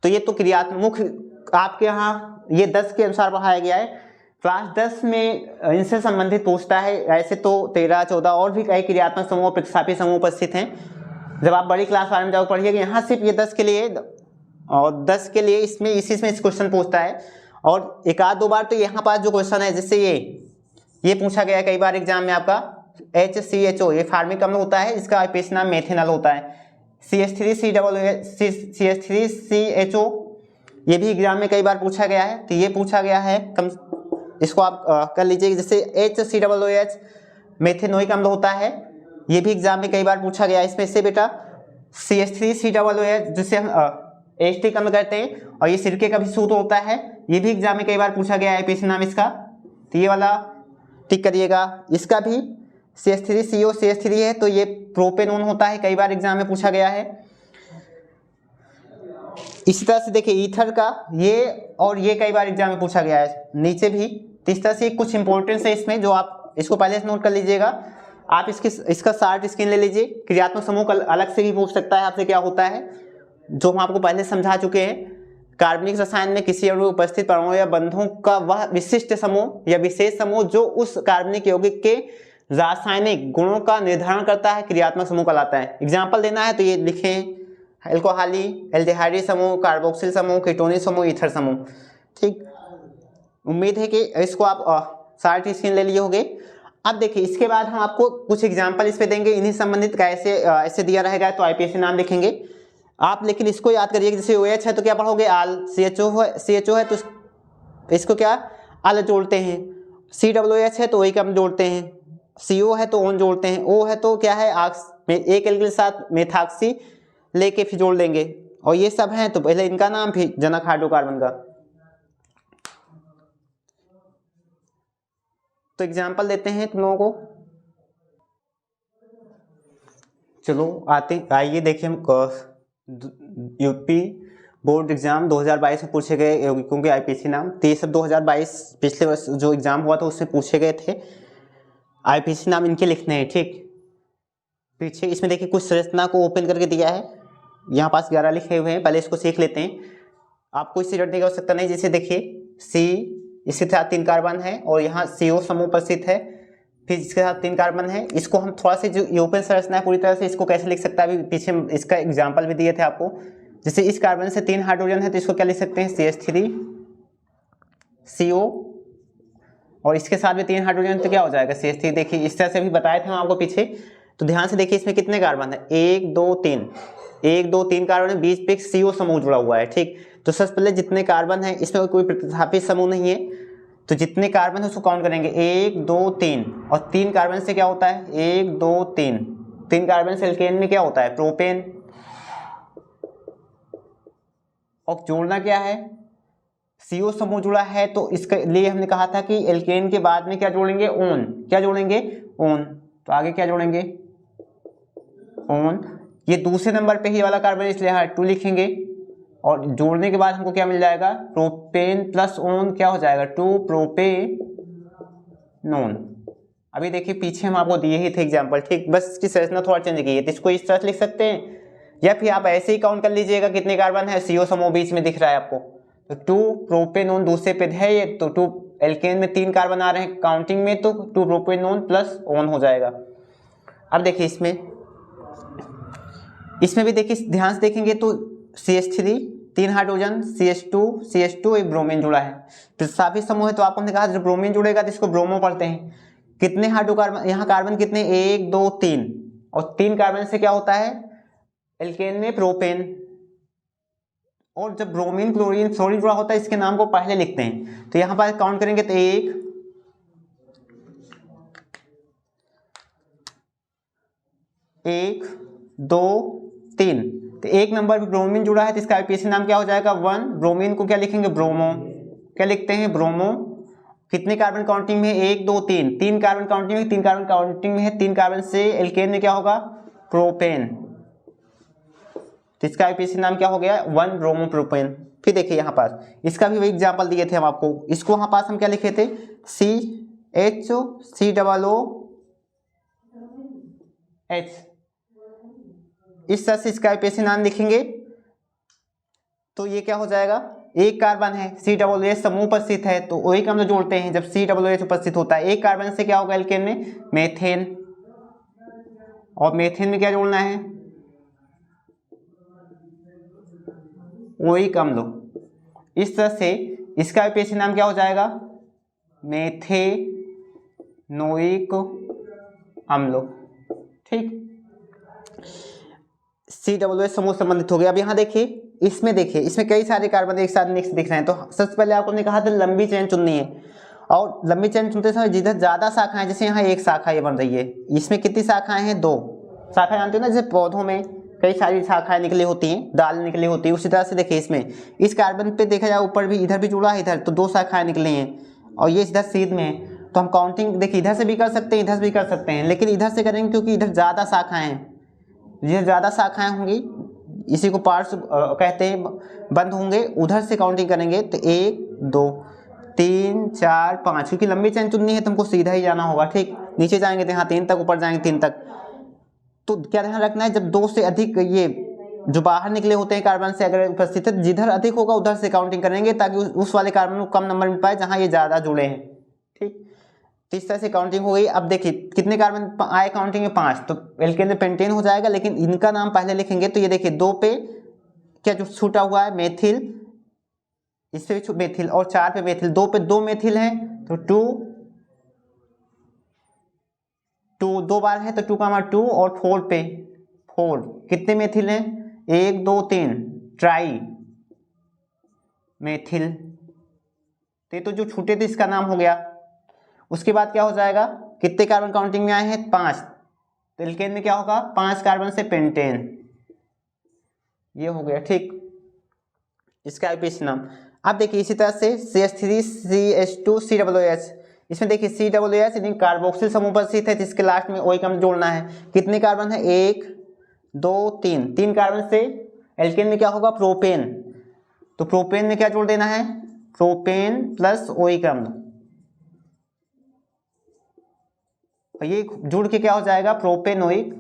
Speaker 1: तो ये तो क्रियात्मक आपके यहाँ ये 10 के अनुसार पढ़ाया गया है। क्लास 10 में इनसे संबंधित पूछता है, ऐसे तो 13 14 और भी कई क्रियात्मक समूह, प्रतिस्थापी समूह उपस्थित हैं। जब आप बड़ी क्लास वाले में जाओ पढ़िएगा, यहाँ सिर्फ ये 10 के लिए, और 10 के लिए इसमें इसी में इस क्वेश्चन पूछता है, और 1 आध 2 बार तो यहाँ पास जो क्वेश्चन है, जैसे ये पूछा गया कई बार एग्जाम में आपका HCHO ये फार्मिक अम्ल होता है, इसका आईपीएसी नाम मेथेनॉल होता है। CH3CHO ये भी एग्जाम में कई बार पूछा गया है, तो ये पूछा गया है इसको आप कर लीजिए। जैसे HCOOH मेथेनोइक अम्ल होता है, ये भी एग्जाम में कई बार पूछा गया है। इसमें से बेटा CH3COOH जिसे हम एस्टिक अम्ल कहते हैं, और ये सिरके का भी सूत्र होता है, ये भी एग्जाम में कई बार पूछा गया है आईपीएसी नाम इसका, तो ये वाला टिक करिएगा। इसका भी CH3CO CH3 है, तो ये प्रोपेनोन होता है, कई बार एग्जाम में पूछा गया है। इसी तरह से देखिए ईथर का ये और ये कई बार एग्जाम में पूछा गया है, नीचे भी। तो इस तरह से कुछ इंपॉर्टेंस है इसमें, जो आप इसको पहले से नोट कर लीजिएगा। आप इसका शार्ट स्क्रीन ले लीजिए। क्रियात्मक समूह अलग से भी पूछ सकता है आपसे क्या होता है, जो हम आपको पहले समझा चुके हैं। कार्बनिक रसायन में किसी अणु में उपस्थित परमाणु या बंधों का वह विशिष्ट समूह या विशेष समूह जो उस कार्बनिक यौगिक के रासायनिक गुणों का निर्धारण करता है, क्रियात्मक समूह कहलाता है। एग्जाम्पल देना है तो ये लिखें, एल्कोहली, एल्डिहाइड समूह, कार्बोक्सिल समूह, कीटोनिक समूह, ईथर समूह। ठीक, उम्मीद है कि इसको आप शार्ट स्क्रीन ले लिए होंगे। अब देखिए इसके बाद हम आपको कुछ एग्जाम्पल इस पे देंगे, इन्हीं संबंधित कैसे ऐसे दिया रहेगा तो आईपीएसी नाम लिखेंगे आप। लेकिन इसको याद करिए, जैसे OH है तो क्या पढ़ोगे आल, CHO है तो इसको क्या आल जोड़ते हैं, COOH है तो वही कम जोड़ते हैं, CO है तो ओन जोड़ते हैं, O है तो क्या है एक एल्किल के साथ मेथाक्सी लेके फिर जोड़ लेंगे, और ये सब हैं तो पहले इनका नाम फिर जनक हाइड्रोकार्बन का। तो एग्जाम्पल देते हैं तुम लोगों को। चलो आइए देखिए हम यूपी बोर्ड एग्जाम 2022 में पूछे गए यौगिकों के आईपीएसी नाम। तो ये सब 2022 पिछले वर्ष जो एग्जाम हुआ था उसमें पूछे गए थे, आईपीएसी नाम इनके लिखने हैं। ठीक, पीछे इसमें देखिए कुछ संरचना को ओपन करके दिया है, यहाँ पास 11 लिखे हुए हैं, पहले इसको सीख लेते हैं। आपको इससे रटने की आवश्यकता नहीं। जैसे देखिए C, इसके साथ 3 कार्बन है और यहाँ CO समूह उपस्थित है, फिर इसके साथ 3 कार्बन है। इसको हम थोड़ा सा जो ओपन संरचना है पूरी तरह से, इसको कैसे लिख सकता है, अभी पीछे इसका एग्जाम्पल भी दिए थे आपको। जैसे इस कार्बन से 3 हाइड्रोजन है तो इसको क्या लिख सकते हैं, CH3CO, और इसके साथ भी 3 हाइड्रोजन तो क्या हो जाएगा CH3। देखिए इस तरह से भी बताए थे हम आपको पीछे। तो ध्यान से देखिए इसमें कितने कार्बन है, 1 2 3, 1 2 3 कार्बन है, बीच पे CO समूह जुड़ा हुआ है। ठीक, तो सबसे पहले जितने कार्बन है इसमें कोई प्रतिस्थापित समूह नहीं है, तो जितने कार्बन है उसको काउंट करेंगे 1 2 3, और 3 कार्बन से क्या होता है 1 2 3, 3 कार्बन से एल्केन में क्या होता है प्रोपेन, और जोड़ना क्या है CO समूह जुड़ा है, तो इसके लिए हमने कहा था कि एल्केन के बाद में क्या जोड़ेंगे ओन, क्या जोड़ेंगे ओन, तो आगे क्या जोड़ेंगे ओन। ये दूसरे नंबर पे ही वाला कार्बन इसलिए यहाँ 2 लिखेंगे, और जोड़ने के बाद हमको क्या मिल जाएगा प्रोपेन प्लस ओन क्या हो जाएगा 2 प्रोपेनोन। अभी देखिए पीछे हम आपको दिए ही थे एग्जांपल। ठीक, बस इसकी संरचना थोड़ा चेंज की है, तो इसको इस तरह से लिख सकते हैं, या फिर आप ऐसे ही काउंट कर लीजिएगा कितने कार्बन है, CO समूह बीच में दिख रहा है आपको, तो 2 प्रोपेनोन दूसरे पे है ये, तो 2 एल्केन में 3 कार्बन आ रहे हैं काउंटिंग में, तो 2 प्रोपेनोन प्लस ओन हो जाएगा। अब देखिए इसमें भी देखिए ध्यान से देखेंगे तो CH3 3 हाइड्रोजन, CH2 एक ब्रोमीन जुड़ा है, प्रतिस्थापित समूह है, तो आपको हमने कहा जब ब्रोमीन जुड़ेगा तो इसको ब्रोमो पढ़ते हैं। कितने हाइड्रोकार्बन, यहाँ कार्बन कितने 1 2 3, और 3 कार्बन से क्या होता है एल्केन में प्रोपेन, और जब ब्रोमीन क्लोरीन फ्लोरीन जुड़ा होता है इसके नाम को पहले लिखते हैं। तो यहाँ पर काउंट करेंगे तो 1 2 3, तो 1 नंबर पे ब्रोमीन जुड़ा है तो इसका आईपीएसी नाम क्या हो जाएगा 1। ब्रोमीन को क्या लिखेंगे ब्रोमो, क्या लिखते हैं ब्रोमो। कितने कार्बन काउंटिंग में 1 2 3, 3 कार्बन काउंटिंग में, 3 कार्बन काउंटिंग में है, 3 कार्बन से एल्केन में क्या होगा प्रोपेन, तो इसका आईपीएसी नाम क्या हो गया 1 ब्रोमो प्रोपेन। फिर देखिए यहाँ पास इसका भी वही एग्जाम्पल दिए थे हम आपको, इसको वहाँ पास हम क्या लिखे थे CHOOH, इस तरह से इसका आईपीएसी नाम लिखेंगे तो ये क्या हो जाएगा, एक कार्बन है COOH समूह उपस्थित है तो वही हम जोड़ते हैं जब COOH उपस्थित होता है। एक कार्बन से क्या होगा एल्केन में मेथेन, और मेथेन में क्या जोड़ना है वही अम्ल। इस तरह से इसका आईपीएसी नाम क्या हो जाएगा मेथेनोइक अम्लों। ठीक, COOH समूह संबंधित हो गया। अब यहाँ देखिए, इसमें देखिए, इसमें कई सारे कार्बन एक साथ मिक्स दिख रहे हैं। तो सबसे पहले आपको ने कहा था लंबी चेन चुननी है, और लंबी चेन चुनते समय जिधर ज्यादा शाखाएं, जैसे यहाँ एक शाखा ये बन रही है, इसमें कितनी शाखाएं हैं? 2 शाखाएं। जानते हो ना, जैसे पौधों में कई सारी शाखाएं निकली होती हैं, दाल निकली होती है, उसी तरह से देखिए इसमें इस कार्बन पे देखा जाए ऊपर भी, इधर भी जुड़ा है, इधर तो 2 शाखाएं निकली हैं, और ये इधर सीध में है। तो हम काउंटिंग देखिए इधर से भी कर सकते हैं, इधर से भी कर सकते हैं, लेकिन इधर से करेंगे क्योंकि इधर ज्यादा शाखाएं हैं। जिधर ज्यादा शाखाएं होंगी, इसी को पार्ट्स कहते हैं, बंद होंगे, उधर से काउंटिंग करेंगे। तो 1 2 3 4 5, क्योंकि लंबी चेन चुननी है तो हमको सीधा ही जाना होगा। ठीक, नीचे जाएंगे तो यहाँ 3 तक, ऊपर जाएंगे 3 तक। तो क्या ध्यान रखना है, जब 2 से अधिक ये जो बाहर निकले होते हैं कार्बन से अगर उपस्थित है, जिधर अधिक होगा उधर से काउंटिंग करेंगे, ताकि उस वाले कार्बन को कम नंबर मिल पाए जहां ये ज्यादा जुड़े हैं। ठीक, तो इस तरह से काउंटिंग हो गई। अब देखिए कितने कार्बन आए काउंटिंग में? 5। तो एल्केन में पेंटेन हो जाएगा, लेकिन इनका नाम पहले लिखेंगे। तो ये देखिए 2 पे क्या जो छूटा हुआ है? मेथिल, इस पे भी मेथिल, और 4 पे मेथिल, 2 पे 2 मेथिल है, तो 2 2 बार है तो 2, और 4 पे 4 कितने मेथिल हैं? 1 2 3 ट्राई मेथिल। तो जो छूटे थे इसका नाम हो गया। उसके बाद क्या हो जाएगा? कितने कार्बन काउंटिंग में आए हैं? 5। तो एल्केन में क्या होगा? 5 कार्बन से पेंटेन, ये हो गया। ठीक, इसका आईपीसी नाम। अब देखिए इसी तरह से CH3 CH2 COOH, इसमें देखिए COOH यानी कार्बोक्सिल समूह पर स्थित है, जिसके लास्ट में OH कम जोड़ना है। कितने कार्बन है? 1 2 3 कार्बन से एल्केन में क्या होगा? प्रोपेन। तो प्रोपेन में क्या जोड़ देना है? प्रोपेन प्लस OH अम्ल, ये जुड़ के क्या हो जाएगा? प्रोपेनोइक।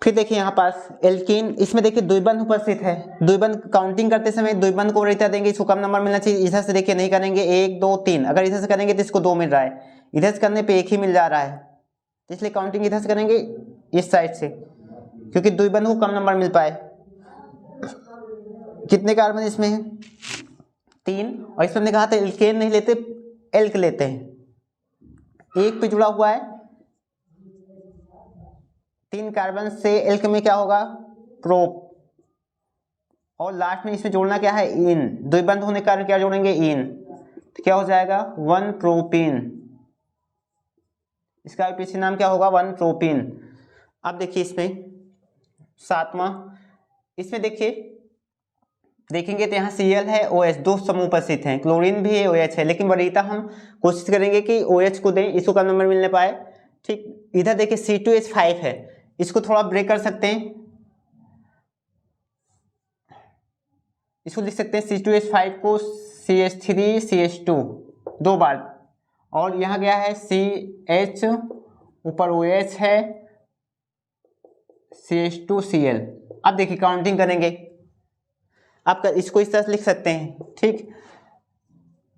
Speaker 1: फिर देखिए यहाँ पास एल्कीन, इसमें देखिए द्विबंध उपस्थित है। द्विबंध काउंटिंग करते समय द्विबंध को वरीयता देंगे, इसको कम नंबर मिलना चाहिए। इधर से देखिए नहीं करेंगे 1 2 3, अगर इधर से करेंगे तो इसको 2 मिल रहा है, इधर से करने पे 1 ही मिल जा रहा है, इसलिए काउंटिंग इधर से करेंगे इस साइड से, क्योंकि द्विबंध को कम नंबर मिल पाए। कितने कार्बन इसमें है? 3। और इसमें हमने कहा था एल्केन नहीं लेते, एल्क लेते हैं। 1 पे जुड़ा हुआ है 3 कार्बन से, एल्क में क्या होगा? प्रोप, और लास्ट में इसमें जोड़ना क्या है? इन। द्विबंध होने के कारण क्या जोड़ेंगे? इन। तो क्या हो जाएगा? 1 प्रोपीन। इसका आईपीसी नाम क्या होगा? 1 प्रोपीन। अब देखिए इसमें 7वां, इसमें देखिए देखेंगे तो यहाँ Cl है, OH 2 समूह उपस्थित हैं, क्लोरीन भी है, OH है, लेकिन वरीयता हम कोशिश करेंगे कि OH को दें, इसको कम नंबर मिलने पाए। ठीक, इधर देखिए C2H5 है, इसको थोड़ा ब्रेक कर सकते हैं, इसको लिख सकते हैं C2H5 को CH3 CH2 2 बार, और यहाँ गया है CH, ऊपर OH है, CH2Cl। अब देखिए काउंटिंग करेंगे, आप इसको इस तरह से लिख सकते हैं। ठीक,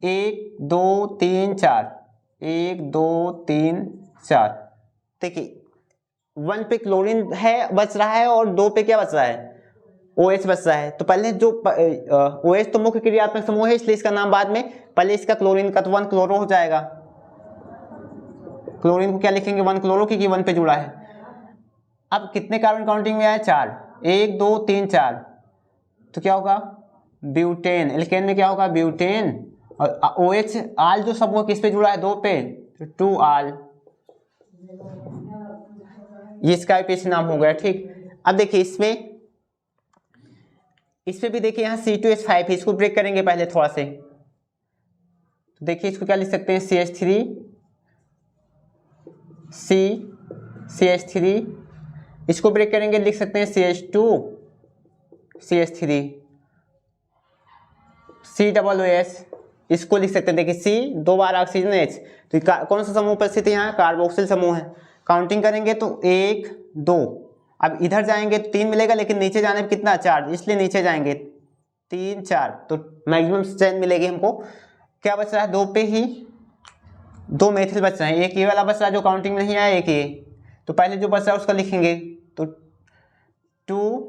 Speaker 1: 1 2 3 4, 1 2 3 4। देखिए 1 पे क्लोरीन है बच रहा है, और 2 पे क्या बच रहा है? OH बच रहा है। तो पहले जो OH तो मुख्य क्रियात्मक समूह है, इसलिए इसका नाम बाद में, पहले इसका क्लोरीन का तो 1 क्लोरो हो जाएगा। क्लोरीन को क्या लिखेंगे? 1 क्लोरो, क्योंकि 1 पे जुड़ा है। अब कितने कार्बन काउंटिंग में आए? 4। 1 2 3 4, तो क्या होगा? ब्यूटेन। एल्केन में क्या होगा? ब्यूटेन। और OH आल जो समूह किस पे जुड़ा है? 2 पे, तो 2 आल, ये इसका आईपीसी नाम हो गया। ठीक, अब देखिए इसमें भी देखिए यहाँ C2H5 है, इसको ब्रेक करेंगे पहले थोड़ा से। तो देखिए इसको क्या लिख सकते हैं? CH3 CH3, इसको ब्रेक करेंगे, लिख सकते हैं CH2 CH3 COOH, इसको लिख सकते हैं। देखिए C 2 बार ऑक्सीजन H, तो कौन सा समूह उपस्थित है यहाँ? कार्बोक्सिल समूह है। काउंटिंग करेंगे तो 1 2, अब इधर जाएंगे तो 3 मिलेगा, लेकिन नीचे जाने पर कितना? 4, इसलिए नीचे जाएंगे 3 4, तो मैक्सिमम स्ट्रेंथ मिलेगी हमको। क्या बच रहा है? 2 पे ही 2 मेथिल बच रहे हैं, एक ये वाला बच रहा है जो काउंटिंग में नहीं आया, एक ये। तो पहले जो बच रहा है उसका लिखेंगे, तो 2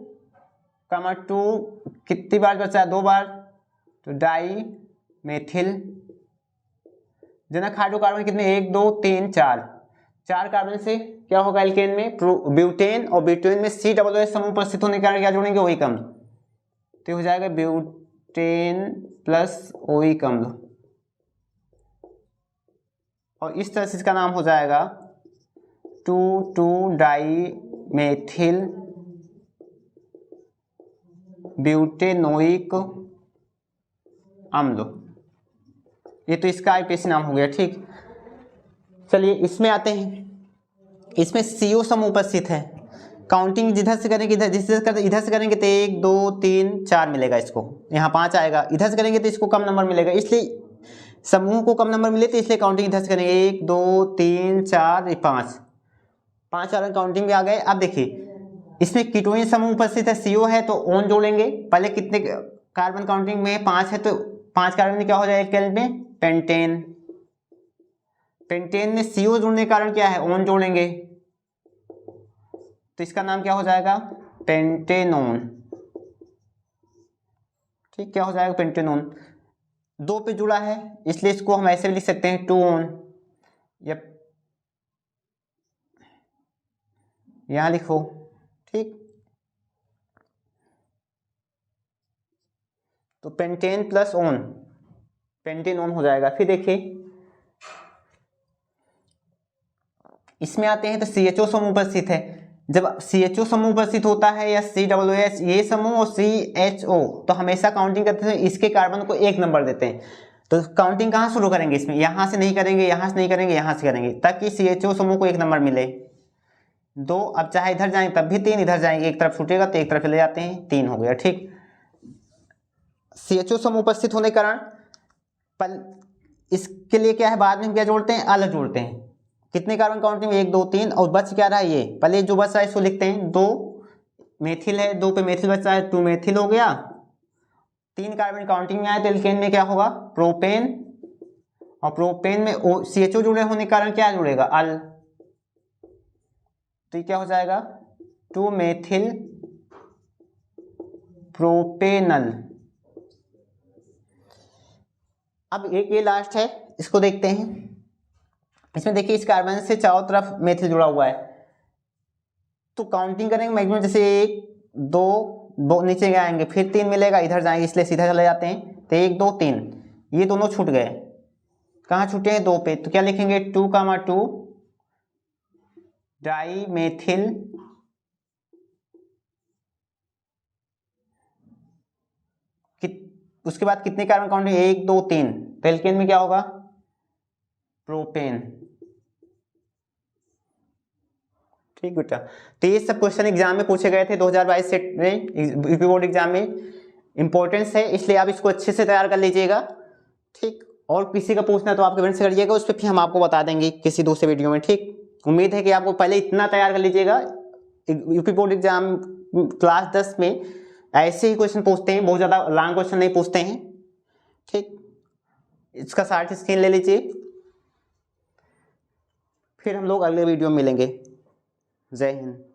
Speaker 1: कितनी बार बचा है? 2 बार, तो डाई मेथिल जनक हाइड्रोकार्बन कितने, 1 2 3 4, 4 कार्बन से क्या होगा एल्केन में, ब्यूटेन, और ब्यूटेन में COOH समूह उपस्थित होने के कारण क्या जोड़ेंगे, ओइक अम्ल, तो हो जाएगा ब्यूटेन प्लस ओइक अम्ल, और इस तरह से इसका नाम हो जाएगा 2,2-डाई-मेथिल ब्यूटेनोइक अम्ल। ये तो इसका आईपीसी नाम हो गया। ठीक, चलिए इसमें आते हैं। इसमें CO समूह उपस्थित है। काउंटिंग जिधर से करेंगे इधर, जिस इधर से करेंगे तो 1 2 3 4 मिलेगा, इसको यहाँ 5 आएगा, इधर से करेंगे तो इसको कम नंबर मिलेगा, इसलिए समूह को कम नंबर मिले तो इसलिए काउंटिंग इधर से करेंगे, 1 2 3 4 5, 5 कार्बन काउंटिंग में आ गए। अब देखिए इसमें कीटोन समूह उपस्थित है, CO है तो ओन जोड़ेंगे, पहले कितने कार्बन काउंटिंग में 5 है तो 5 कार्बन में क्या हो जाएगा केल्विन में, पेंटेन, पेंटेन में CO जोड़ने के कारण क्या है, ओन जोड़ेंगे, तो इसका नाम क्या हो जाएगा, पेंटेनोन। ठीक, क्या हो जाएगा, पेंटेनोन। 2 पे जुड़ा है इसलिए इसको हम ऐसे भी लिख सकते हैं 2 ओन, या यहां लिखो। ठीक, तो पेंटेन प्लस ओन, पेंटेनोन हो जाएगा। फिर देखिए इसमें आते हैं तो CHO समूह उपस्थित है। जब CHO समूह उपस्थित होता है या COOH ये समूह और CHO, तो हमेशा काउंटिंग करते हैं इसके कार्बन को 1 नंबर देते हैं। तो काउंटिंग कहाँ शुरू करेंगे, इसमें यहाँ से नहीं करेंगे, यहाँ से नहीं करेंगे, यहाँ से करेंगे, ताकि CHO समूह को 1 नंबर मिले। 2, अब चाहे इधर जाएंगे तब भी 3, इधर जाएंगे एक तरफ छूटेगा तो एक तरफ ले जाते हैं, 3 हो गया। ठीक, CHO समूह उपस्थित होने के कारण इसके लिए क्या है, बाद में क्या जोड़ते हैं, अल जोड़ते हैं। कितने कार्बन काउंटिंग में, 1 2 3, और बच क्या रहा है, ये पहले जो बच रहा है इसको लिखते हैं, 2 मेथिल है, 2 पे मेथिल बच रहा है, 2 मेथिल हो गया। 3 कार्बन काउंटिंग में आए तो एल्केन में क्या होगा, प्रोपेन, और प्रोपेन में CHO जुड़े होने के कारण क्या जुड़ेगा, अल, तो ये क्या हो जाएगा 2 मेथिल प्रोपेनल। अब एक ये लास्ट है, इसको देखते हैं। इसमें देखिए इस कार्बन से चारों तरफ मेथिल जुड़ा हुआ है, तो काउंटिंग करेंगे मैक्सिमम, जैसे 1 2 नीचे आएंगे, फिर 3 मिलेगा, इधर जाएंगे इसलिए सीधा चले जाते हैं, तो 1 2 3 ये दोनों छूट गए। कहाँ छूटे हैं, 2 पे, तो क्या लिखेंगे 2,2 डाई मेथिल उसके बाद कितने कार्बन काउंटिंग, 1 2 3, तो एल्केन में क्या होगा, प्रोपेन। ठीक बेटा, तो ये सब क्वेश्चन एग्जाम में पूछे गए थे 2022 सेट में, यूपी बोर्ड एग्जाम में इंपॉर्टेंस है, इसलिए आप इसको अच्छे से तैयार कर लीजिएगा। ठीक, और किसी का पूछना तो आप कमेंट से करिएगा, उस पर फिर हम आपको बता देंगे किसी दूसरे वीडियो में। ठीक, उम्मीद है कि आपको पहले इतना तैयार कर लीजिएगा। यूपी बोर्ड एग्जाम क्लास 10 में ऐसे ही क्वेश्चन पूछते हैं, बहुत ज़्यादा लॉन्ग क्वेश्चन नहीं पूछते हैं। ठीक, इसका शार्ट स्क्रीन ले लीजिए, फिर हम लोग अगले वीडियो में मिलेंगे। जय हिंद।